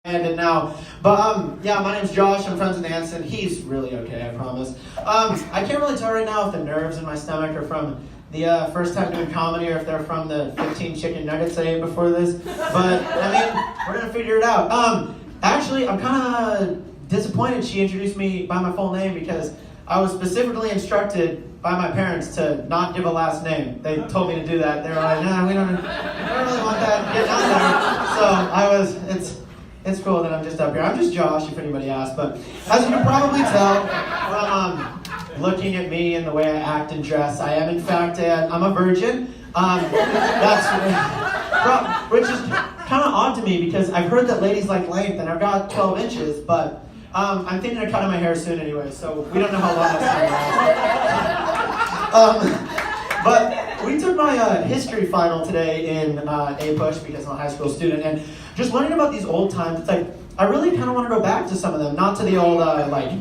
And now, but yeah, my name's Josh. I'm friends with Anson. He's really okay, I promise. I can't really tell right now if the nerves in my stomach are from the first time doing comedy or if they're from the 15 chicken nuggets I ate before this. But I mean, we're gonna figure it out. Actually, I'm kind of disappointed she introduced me by my full name because I was specifically instructed by my parents to not give a last name. They told me to do that. They were like, nah, we don't really want that getting out there. So it's cool that I'm just up here. I'm just Josh, if anybody asks. But as you can probably tell from looking at me and the way I act and dress, I am in fact I'm a virgin. Which is kind of odd to me because I've heard that ladies like length, and I've got 12 inches, but I'm thinking of cutting my hair soon anyway, so we don't know how long that's going to last. But we took my history final today in A-Push because I'm a high school student, and just learning about these old times, it's like, I really kind of want to go back to some of them, not to the old, like,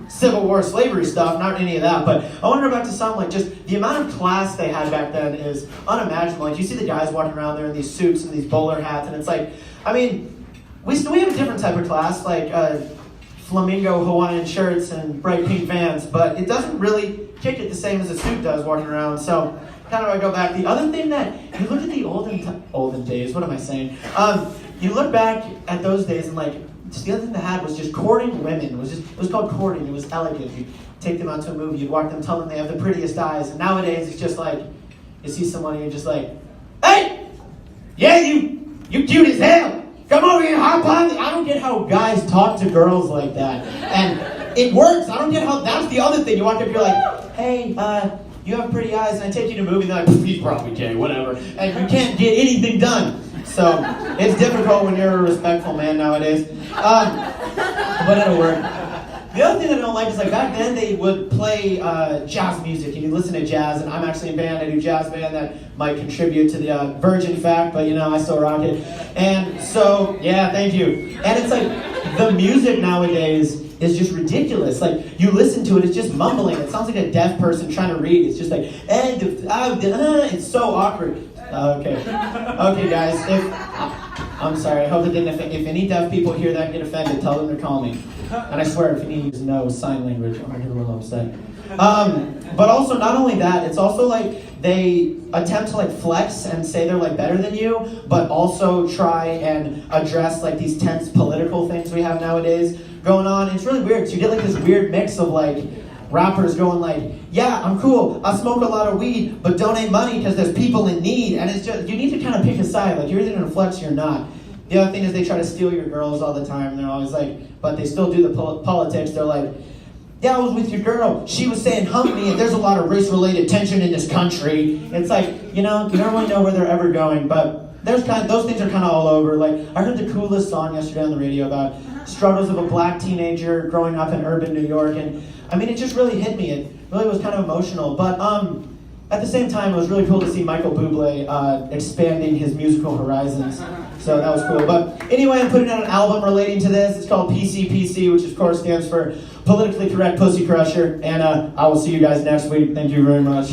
Civil War slavery stuff, not any of that, but I want to go back to some, like, just the amount of class they had back then is unimaginable. Like, you see the guys walking around there in these suits and these bowler hats, and it's like, I mean, we have a different type of class, like, flamingo Hawaiian shirts and bright pink Vans, but it doesn't really kick it the same as a suit does walking around, so kind of I go back. The other thing that, you look at the olden days, what am I saying? You look back at those days and like, just the other thing they had was just courting women. It was called courting, it was elegant. You'd take them out to a movie, you'd walk them, tell them they have the prettiest eyes, and nowadays it's just like, you see someone and you're just like, hey! Yeah, you cute as hell! Come over here, hop on. I don't get how guys talk to girls like that. And it works. I don't get how, that's the other thing. You walk up, you're like, hey, you have pretty eyes, and I take you to a movie, and they're like, he's probably gay, whatever. And you can't get anything done. So it's difficult when you're a respectful man nowadays. But it'll work. The other thing that I don't like is, like, back then they would play jazz music, and you listen to jazz, and I'm actually in band. I do jazz band that might contribute to the virgin fact, but, you know, I still rock it. And so, yeah, thank you. And it's like, the music nowadays is just ridiculous. Like, you listen to it, it's just mumbling. It sounds like a deaf person trying to read. It's just like, it's so awkward. Okay, guys, I'm sorry, I hope it didn't offend. If any deaf people hear that and get offended, tell them to call me. And I swear, if you need to use no sign language, I'm gonna get a little upset. But also, not only that, it's also like they attempt to like flex and say they're like better than you, but also try and address like these tense political things we have nowadays going on. It's really weird. So you get like this weird mix of like rappers going like, yeah, I'm cool, I smoke a lot of weed, but donate money because there's people in need. And it's just, you need to kind of pick a side. Like, you're either gonna flex or you're not. The other thing is they try to steal your girls all the time. They're always like, but they still do the politics. They're like, yeah, I was with your girl. She was saying hump me, and there's a lot of race-related tension in this country. It's like, you know, you don't really know where they're ever going, but those things are kind of all over. Like, I heard the coolest song yesterday on the radio about struggles of a black teenager growing up in urban New York, and I mean, it just really hit me. It really was kind of emotional, but at the same time, it was really cool to see Michael Bublé expanding his musical horizons. So that was cool. But anyway, I'm putting out an album relating to this. It's called PCPC, which of course stands for Politically Correct Pussy Crusher. And I will see you guys next week. Thank you very much.